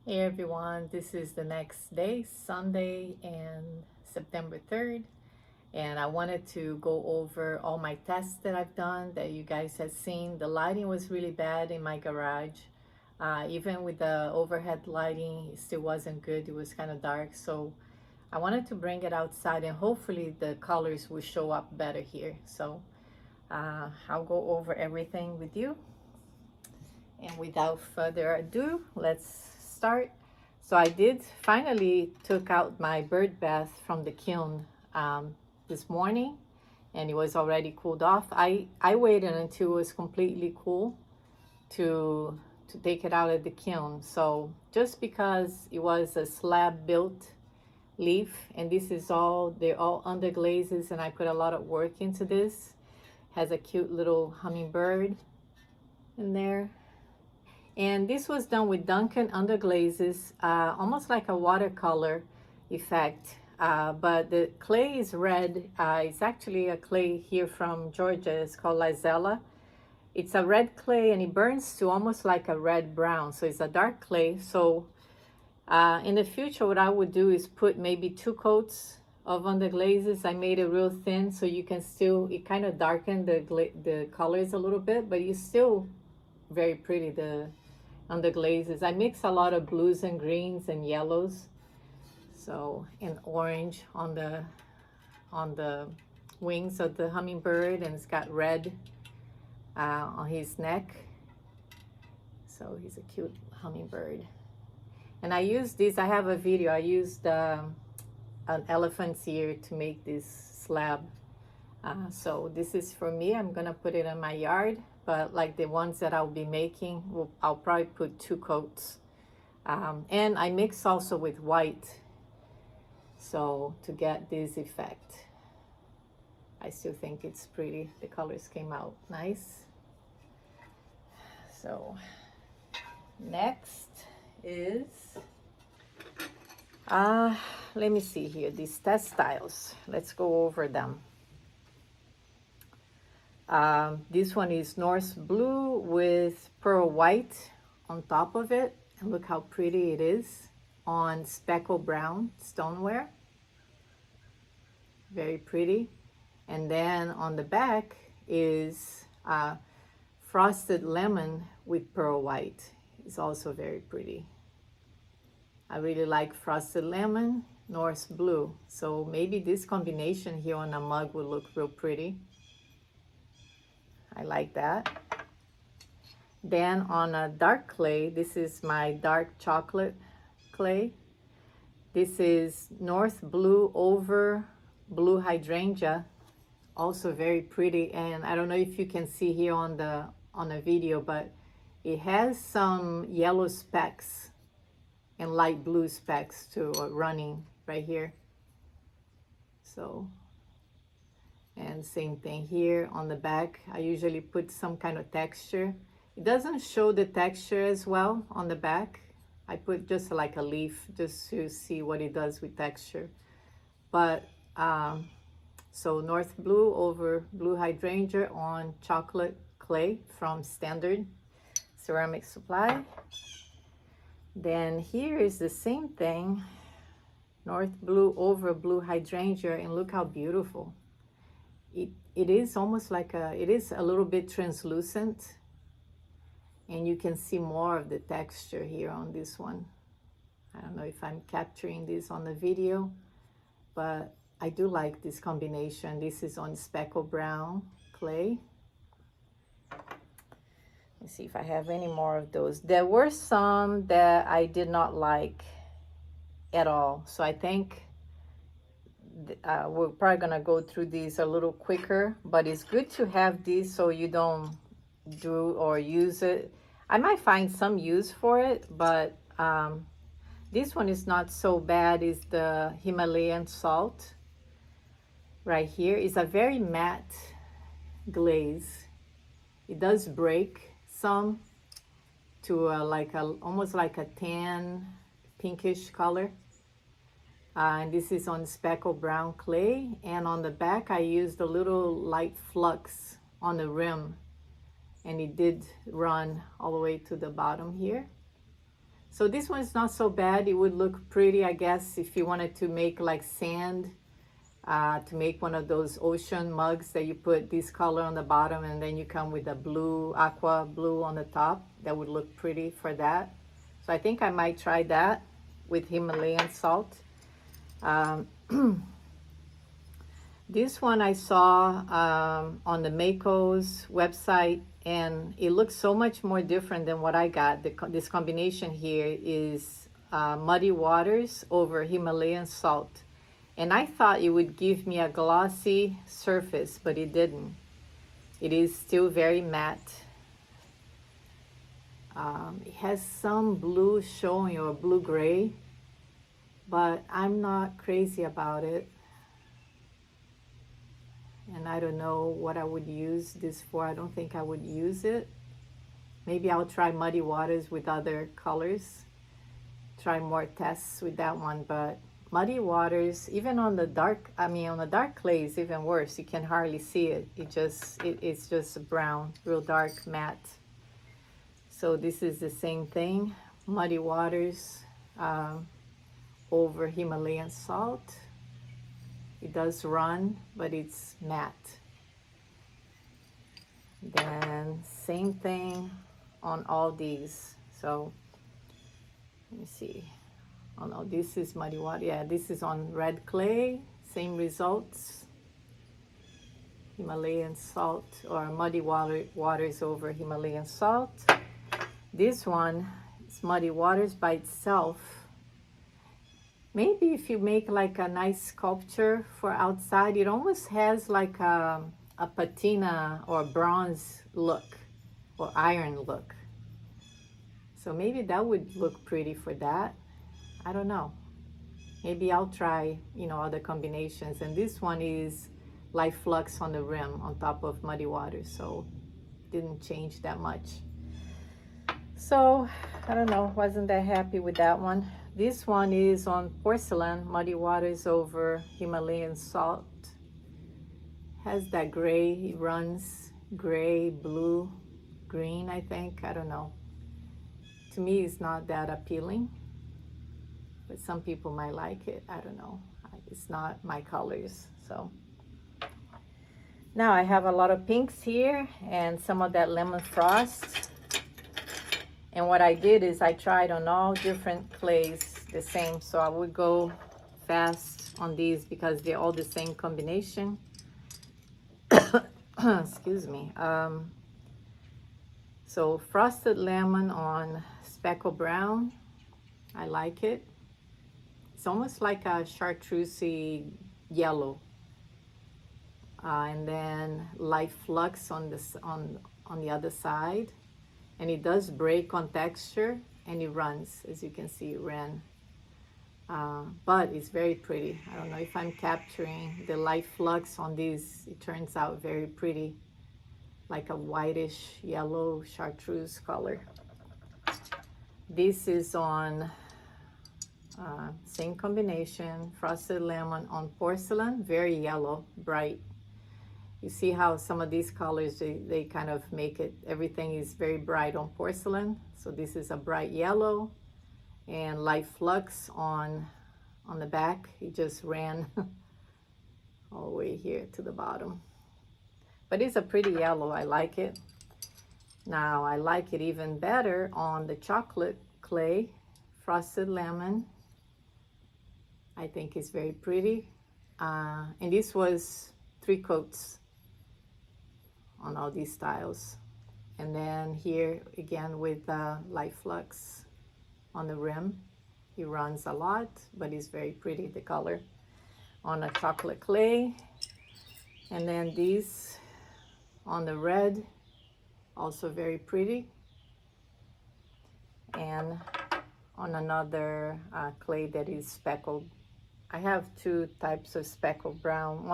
Hey everyone, this is the next day, Sunday and September 3rd, and I wanted to go over all my tests that I've done that you guys have seen. The lighting was really bad in my garage. Even with the overhead lighting, it still wasn't good. It was kind of dark, so I wanted to bring it outside and hopefully the colors will show up better here. So I'll go over everything with you. And without further ado, let's start. So I did finally took out my bird bath from the kiln this morning, and it was already cooled off. I waited until it was completely cool to take it out of the kiln. So just because it was a slab built leaf, and this is all, they're all under glazes, and I put a lot of work into this. Has a cute little hummingbird in there. And this was done with Duncan under glazes, almost like a watercolor effect. But the clay is red. It's actually a clay here from Georgia. It's called Lizella. It's a red clay and it burns to almost like a red brown. So it's a dark clay. So in the future, what I would do is put maybe 2 coats of under glazes. I made it real thin so you can still, it kind of darkened the colors a little bit, but it's still very pretty, on the glazes. I mix a lot of blues and greens and yellows. So, and orange on the wings of the hummingbird, and it's got red on his neck. So he's a cute hummingbird. And I use this, I have a video, I used an elephant's ear to make this slab. So this is for me. I'm gonna put it in my yard, but like the ones that I'll be making, I'll probably put 2 coats. And I mix also with white, so to get this effect. I still think it's pretty. The colors came out nice. So next is, let me see here, these textiles. Let's go over them. This one is Norse blue with pearl white on top of it. And look how pretty it is on speckled brown stoneware. Very pretty. And then on the back is frosted lemon with pearl white. It's also very pretty. I really like frosted lemon, Norse blue. So maybe this combination here on a mug will look real pretty. I like that. Then on a dark clay, this is my dark chocolate clay. This is North blue over blue hydrangea, also very pretty. And I don't know if you can see here on the video, but it has some yellow specks and light blue specks too, running right here. So, and same thing here on the back. I usually put some kind of texture. It doesn't show the texture as well on the back. I put just like a leaf just to see what it does with texture. But so North blue over blue hydrangea on chocolate clay from Standard Ceramic Supply. Then here is the same thing, North blue over blue hydrangea, and look how beautiful. It is almost like it is a little bit translucent, and you can see more of the texture here on this one. I don't know if I'm capturing this on the video, but I do like this combination. This is on speckled brown clay. Let's see if I have any more of those. There were some that I did not like at all, so I think we're probably gonna go through these a little quicker, but it's good to have these so you don't do or use it. I might find some use for it, but this one is not so bad. Is the Himalayan salt right here. It's a very matte glaze. It does break some to almost like a tan pinkish color. And this is on speckled brown clay, and on the back I used a little light flux on the rim, and it did run all the way to the bottom here. So this one's not so bad. It would look pretty, I guess, if you wanted to make like sand, to make one of those ocean mugs that you put this color on the bottom and then you come with a blue, aqua blue on the top. That would look pretty for that. So I think I might try that with Himalayan salt. This one I saw on the Mayco's website, and it looks so much more different than what I got. This combination here is muddy waters over Himalayan salt. And I thought it would give me a glossy surface, but it didn't. It is still very matte. It has some blue showing, or blue-gray, but I'm not crazy about it. And I don't know what I would use this for. I don't think I would use it. Maybe I'll try muddy waters with other colors. Try more tests with that one, but muddy waters, even on the dark, on the dark clay is even worse. You can hardly see it. It's just brown, real dark, matte. So this is the same thing. Muddy waters over Himalayan salt. It does run, but it's matte. Then same thing on all these. So let me see. Oh no, this is muddy water. Yeah, this is on red clay. Same results. Himalayan salt, or muddy waters over Himalayan salt. This one is muddy waters by itself. Maybe if you make like a nice sculpture for outside, it almost has like a patina or bronze look or iron look. So maybe that would look pretty for that. I don't know. Maybe I'll try, other combinations. And this one is light flux on the rim on top of muddy water, so didn't change that much. So I don't know, wasn't that happy with that one. This one is on porcelain, muddy waters over Himalayan salt. Has that gray, it runs gray, blue, green, I think. I don't know. To me, it's not that appealing, but some people might like it. I don't know. It's not my colors, so. Now I have a lot of pinks here and some of that lemon frost. And what I did is I tried on all different clays the same. So I would go fast on these because they're all the same combination. Excuse me. So frosted lemon on speckle brown. I like it. It's almost like a chartreusey yellow. And then light flux on the other side. And it does break on texture, and it runs, as you can see, it ran. But it's very pretty. I don't know if I'm capturing the light flux on these. It turns out very pretty, like a whitish yellow chartreuse color. This is on same combination, frosted lemon on porcelain, very yellow, bright. You see how some of these colors, they kind of make it, everything is very bright on porcelain. So this is a bright yellow, and light flux on the back. It just ran all the way here to the bottom. But it's a pretty yellow, I like it. Now I like it even better on the chocolate clay, frosted lemon. I think it's very pretty. And this was 3 coats on all these styles. And then here again with light flux on the rim. It runs a lot, but it's very pretty, the color, on a chocolate clay. And then these on the red, also very pretty. And on another clay that is speckled. I have 2 types of speckled brown.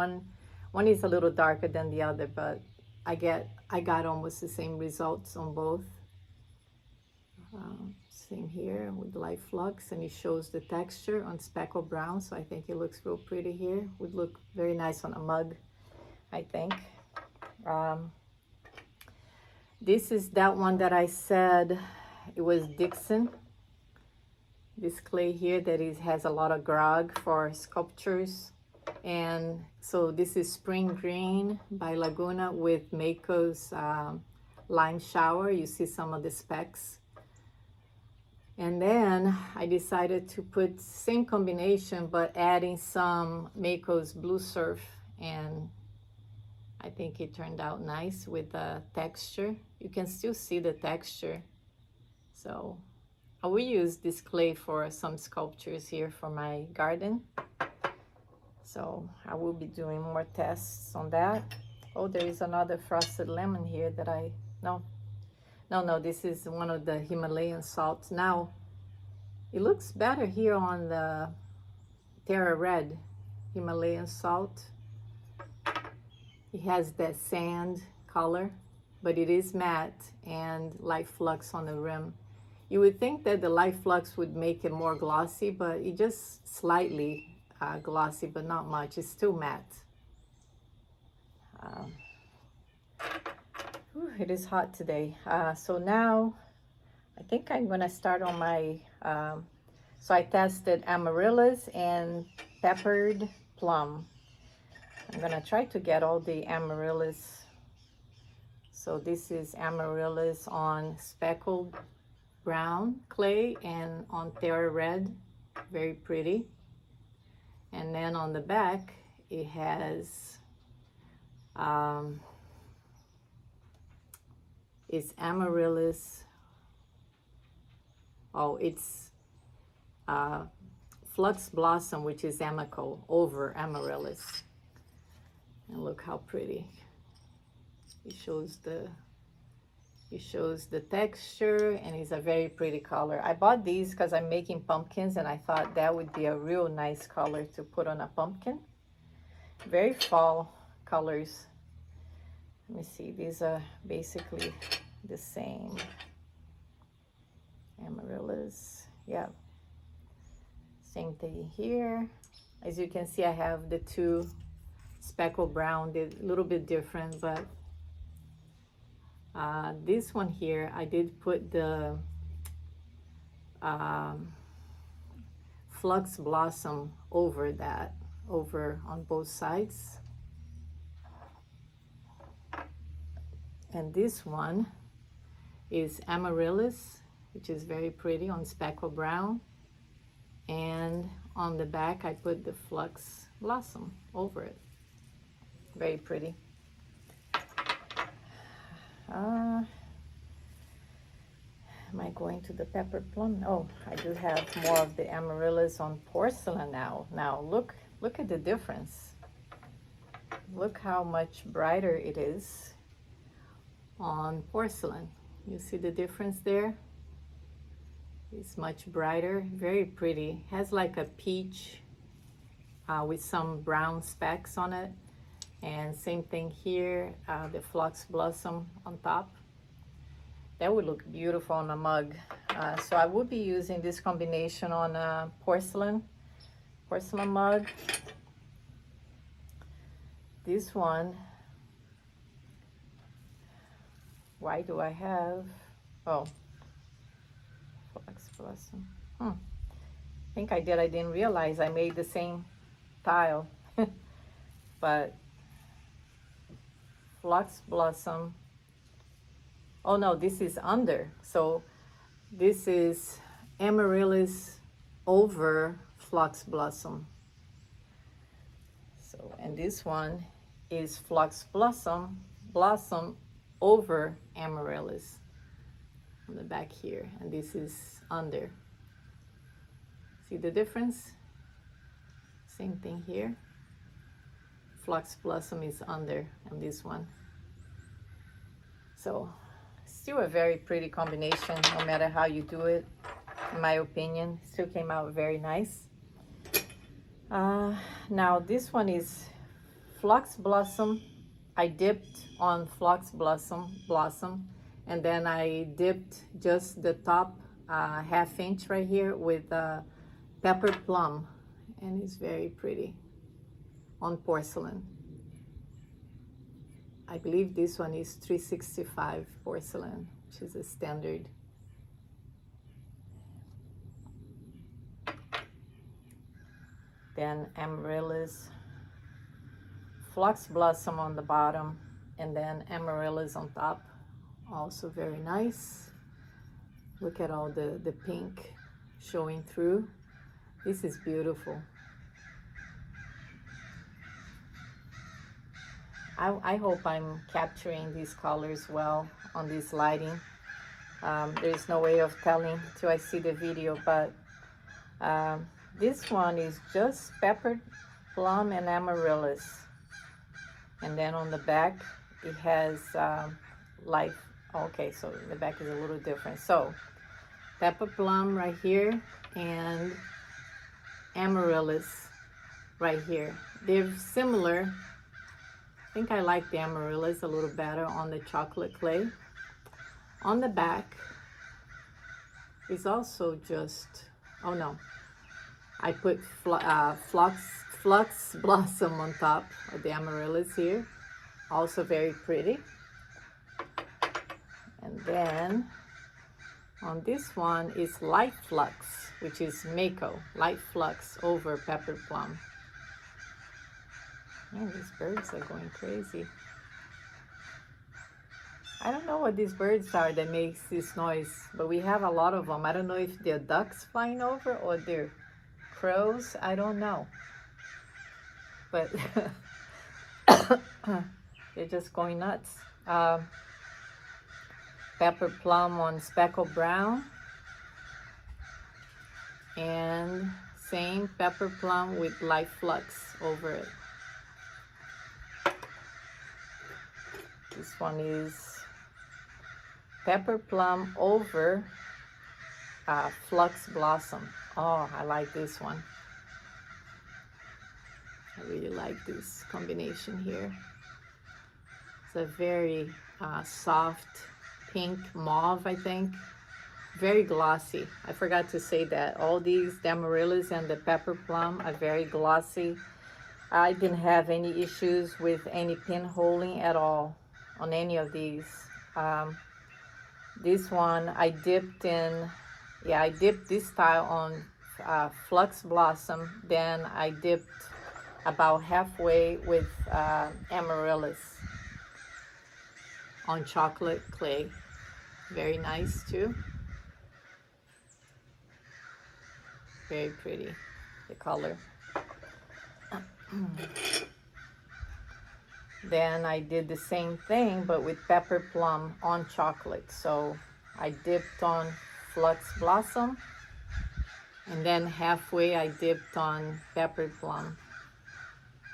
One is a little darker than the other, but I got almost the same results on both. Same here with light flux, and it shows the texture on speckled brown, so I think it looks real pretty here. Would look very nice on a mug, I think. This is that one that I said it was Dixon. this clay here that has a lot of grog for sculptures. And so this is Spring Green by Laguna with Mayco's Lime Shower. You see some of the specs. And then I decided to put same combination but adding some Mayco's Blue Surf, and I think it turned out nice with the texture. You can still see the texture. So I will use this clay for some sculptures here for my garden. So I will be doing more tests on that. Oh, there is another frosted lemon here that no, this is one of the Himalayan salts. Now, it looks better here on the Terra Red Himalayan salt. It has that sand color, but it is matte and light flux on the rim. You would think that the light flux would make it more glossy, but it just slightly glossy, but not much. It's still matte. It is hot today. So now I think I'm gonna start on my, so I tested amaryllis and peppered plum. I'm gonna try to get all the amaryllis. So this is amaryllis on speckled brown clay and on Terra Red, very pretty. And then on the back, it has, it's amaryllis. Oh, it's Flux Blossom, which is Amaco over amaryllis. And look how pretty. It shows the texture, and it's a very pretty color. I bought these because I'm making pumpkins, and I thought that would be a real nice color to put on a pumpkin. Very fall colors. Let me see, these are basically the same. Amaryllis, yeah. Same thing here. As you can see, I have the two speckled brown. They're a little bit different, but this one here, I did put the Flux Blossom over that, over on both sides. And this one is amaryllis, which is very pretty on speckled brown. And on the back, I put the Flux Blossom over it. Very pretty. Am I going to the pepper plum? Oh, I do have more of the amaryllis on porcelain now. Now look at the difference. Look how much brighter it is on porcelain. You see the difference there? It's much brighter, very pretty. Has like a peach with some brown specks on it. And same thing here, the Flux Blossom on top. That would look beautiful on a mug. So I will be using this combination on a porcelain mug. This one, why do I have, oh, Flux Blossom. I think I didn't realize I made the same tile. But Flux Blossom, oh no, this is under. So this is amaryllis over Flux Blossom. So, and this one is Flux Blossom over amaryllis on the back here, and this is under. See the difference? Same thing here. Flux Blossom is under on this one. So still a very pretty combination, no matter how you do it, in my opinion. Still came out very nice. Now this one is Flux Blossom. I dipped on Flux Blossom, and then I dipped just the top ½ inch right here with pepper plum, and it's very pretty on porcelain. I believe this one is 365 porcelain, which is a standard. then amaryllis, phlox blossom on the bottom, and then amaryllis on top. Also very nice. Look at all the pink showing through. This is beautiful. I hope I'm capturing these colors well on this lighting. There's no way of telling till I see the video, but this one is just peppered plum and amaryllis. And then on the back, it has light. Okay, so the back is a little different. So pepper plum right here and amaryllis right here. They're similar. I think I like the amaryllis a little better on the chocolate clay. On the back is also just, oh no, I put phlox blossom on top of the amaryllis here. Also very pretty. And then on this one is light flux, which is Mayco, light flux over pepper plum. Man, these birds are going crazy. I don't know what these birds are that makes this noise, but we have a lot of them. I don't know if they're ducks flying over or they're crows. I don't know. But they're just going nuts. Pepper plum on speckled brown. And same pepper plum with light flux over it. This one is pepper plum over flux blossom. Oh, I like this one. I really like this combination here. It's a very soft pink mauve, I think. Very glossy. I forgot to say that. All these, the amaryllis and the pepper plum, are very glossy. I didn't have any issues with any pinholing at all on any of these. This one I dipped in, I dipped this style on flux blossom, then I dipped about halfway with amaryllis on chocolate clay. Very nice too. Very pretty, the color. Then I did the same thing, but with pepper plum on chocolate. So I dipped on flux blossom, and then halfway I dipped on pepper plum.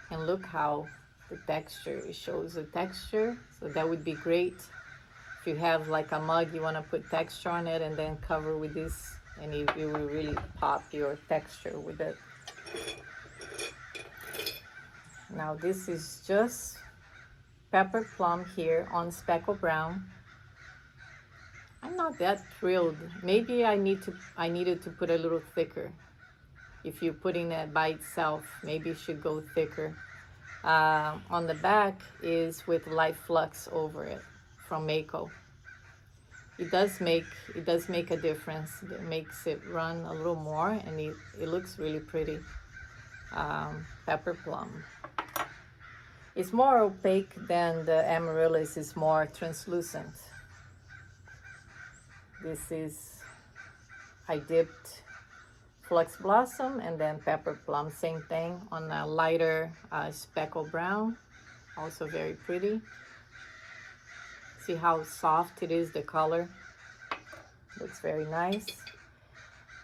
And look how the texture, it shows the texture. So that would be great if you have like a mug, you want to put texture on it and then cover with this, and it will really pop your texture with it. Now this is just pepper plum here on speckled brown. I'm not that thrilled. Maybe I needed to put a little thicker. If you're putting it by itself, maybe it should go thicker. On the back is with light flux over it from Mayco. It does make a difference. It makes it run a little more, and it looks really pretty. Pepper plum. It's more opaque than the amaryllis. Is more translucent. This is, I dipped flux blossom and then pepper plum, same thing on a lighter speckled brown, also very pretty. See how soft it is, the color. Looks very nice.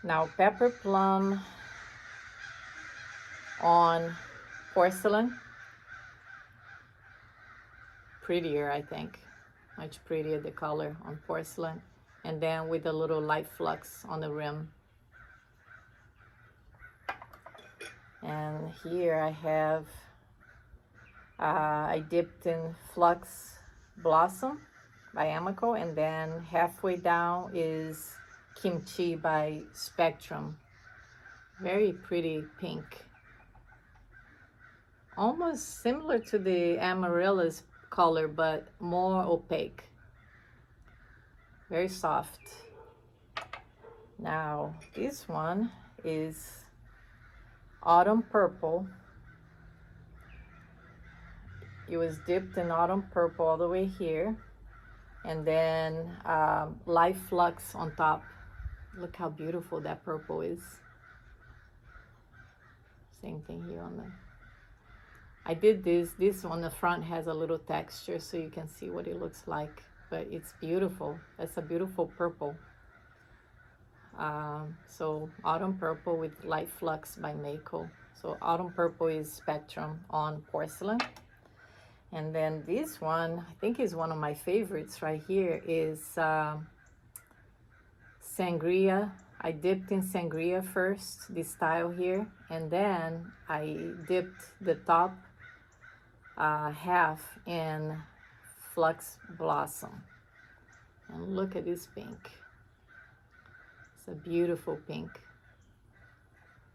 Now pepper plum on porcelain. Prettier, I think. Much prettier, the color on porcelain. And then with a little light flux on the rim. And here I have, I dipped in Flux Blossom by Amaco, and then halfway down is Kimchi by Spectrum. Very pretty pink. Almost similar to the amaryllis color, but more opaque. Very soft. Now, this one is autumn purple. It was dipped in autumn purple all the way here, and then light flux on top. Look how beautiful that purple is. Same thing here on the, I did this on the front has a little texture so you can see what it looks like, but it's beautiful. That's a beautiful purple. So autumn purple with light flux by Mayco. So autumn purple is Spectrum on porcelain. And then this one, I think is one of my favorites right here, is sangria. I dipped in sangria first, this style here, and then I dipped the top half in flux blossom. And look at this pink. It's a beautiful pink.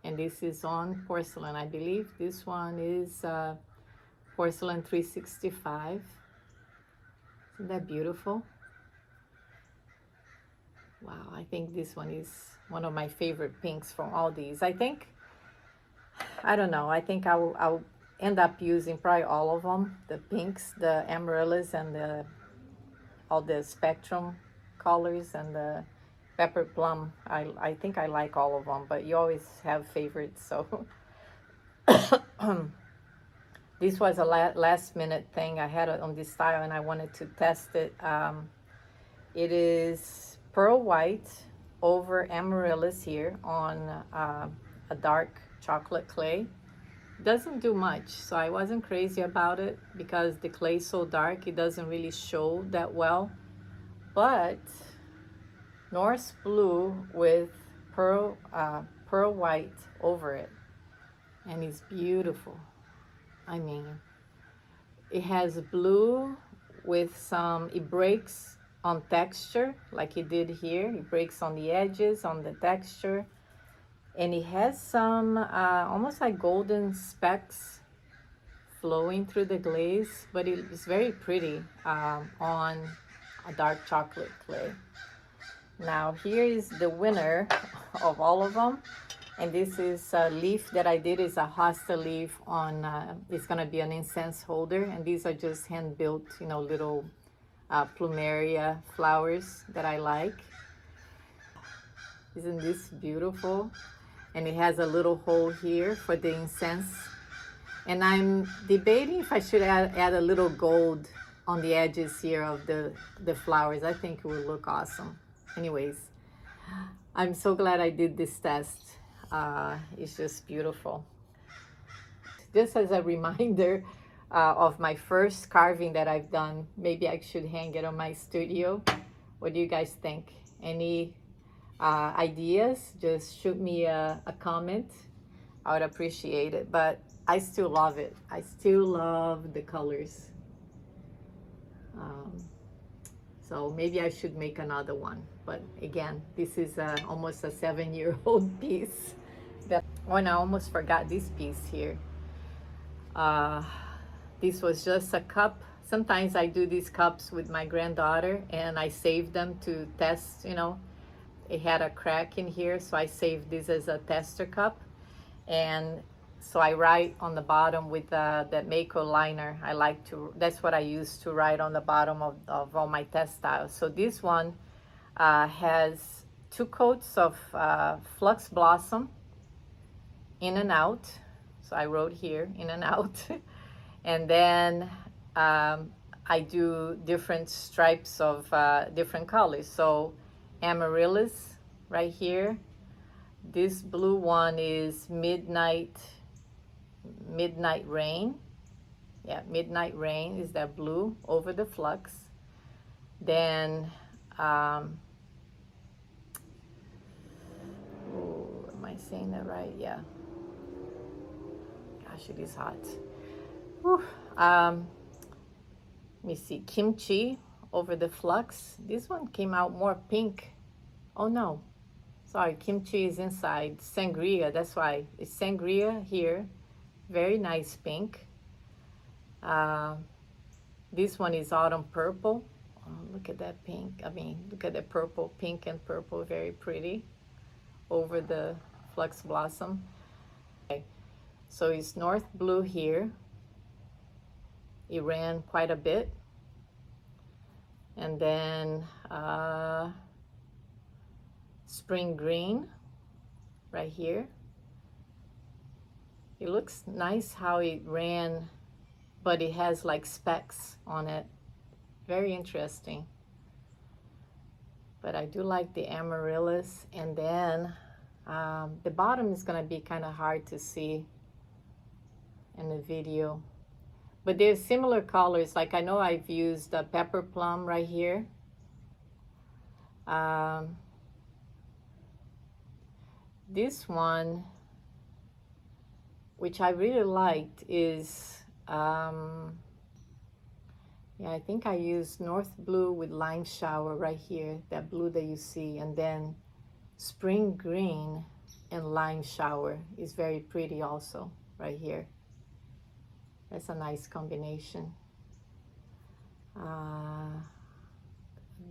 And this is on porcelain. I believe this one is porcelain 365. Isn't that beautiful? Wow, I think this one is one of my favorite pinks from all these. I think, I don't know, I think I'll end up using probably all of them. The pinks, the amaryllis, and all the spectrum colors, and the pepper plum. I think I like all of them, but you always have favorites, so. This was a last minute thing. I had it on this style and I wanted to test it. It is pearl white over amaryllis here on a dark chocolate clay. Doesn't do much, so I wasn't crazy about it because the clay is so dark, it doesn't really show that well. But Norse blue with pearl white over it, and it's beautiful. I mean, it has blue with some, it breaks on texture like it did here. It breaks on the edges, on the texture. And it has some almost like golden specks flowing through the glaze, but it's very pretty on a dark chocolate clay. Now here is the winner of all of them. And this is a leaf that I did, is a hosta leaf on, it's gonna be an incense holder. And these are just hand-built, you know, little plumeria flowers that I like. Isn't this beautiful? And it has a little hole here for the incense. And I'm debating if I should add a little gold on the edges here of the flowers. I think it would look awesome. Anyways, I'm so glad I did this test. It's just beautiful. Just as a reminder of my first carving that I've done, maybe I should hang it on my studio. What do you guys think? Any ideas? Just shoot me a comment. I would appreciate it. But I still love it. I still love the colors. So maybe I should make another one. But again, this is almost a 7-year-old piece. Oh, and I almost forgot this piece here. This was just a cup. Sometimes I do these cups with my granddaughter and I save them to test, you know. It had a crack in here, so I saved this as a tester cup. And so I write on the bottom with that Mayco liner. I like to, that's what I use to write on the bottom of all my test styles. So this one has 2 coats of flux blossom, in and out. So I wrote here, in and out. And then I do different stripes of different colors. So amaryllis right here. This blue one is midnight rain. Yeah, midnight rain is that blue over the flux. Then am I saying that right? Yeah. Gosh, it is hot. Whew. Let me see, kimchi over the flux. This one came out more pink. Oh no, sorry, kimchi is inside. Sangria, that's why. It's sangria here. Very nice pink. This one is autumn purple. Oh, look at that pink. I mean, look at the purple, pink and purple, very pretty over the flux blossom. Okay. So it's North Blue here. It ran quite a bit. And then Spring Green right here. It looks nice how it ran, but it has like specks on it. Very interesting. But I do like the amaryllis. And then the bottom is gonna be kind of hard to see in the video. But there's similar colors. Like I know I've used the pepper plum right here. This one, which I really liked, is yeah, I think I used North Blue with Lime Shower right here, that blue that you see, and then Spring Green and Lime Shower is very pretty also right here. That's a nice combination.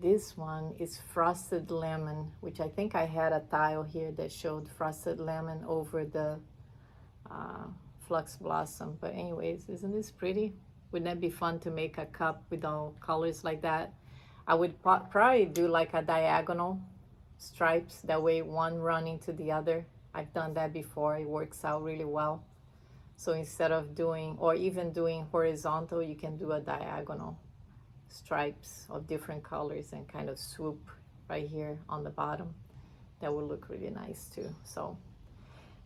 This one is Frosted Lemon, which I think I had a tile here that showed Frosted Lemon over the Flux Blossom. But anyways, isn't this pretty? Wouldn't that be fun to make a cup with all colors like that? I would probably do like a diagonal stripes, that way one running to the other. I've done that before. It works out really well. So instead of doing, or even doing horizontal, you can do a diagonal stripes of different colors and kind of swoop right here on the bottom. That would look really nice too. So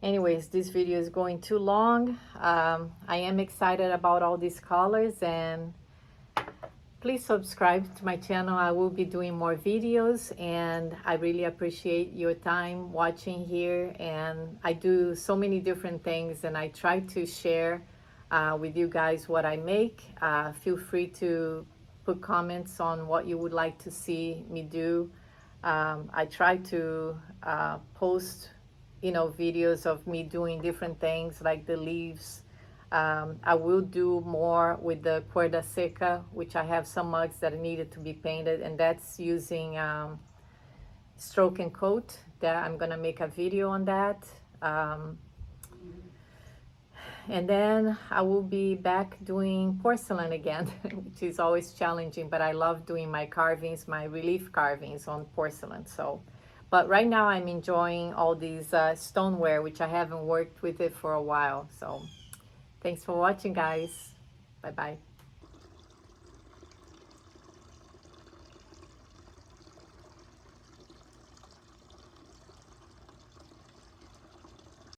anyways, this video is going too long. I am excited about all these colors, and please subscribe to my channel. I will be doing more videos, and I really appreciate your time watching here. And I do so many different things, and I try to share with you guys what I make. Feel free to put comments on what you would like to see me do. I try to post, you know, videos of me doing different things like the leaves. I will do more with the cuerda seca, which I have some mugs that needed to be painted, and that's using stroke and coat. That I'm gonna make a video on that. And then I will be back doing porcelain again, which is always challenging, but I love doing my carvings, my relief carvings on porcelain. So, but right now I'm enjoying all these stoneware, which I haven't worked with it for a while. So thanks for watching, guys. Bye-bye.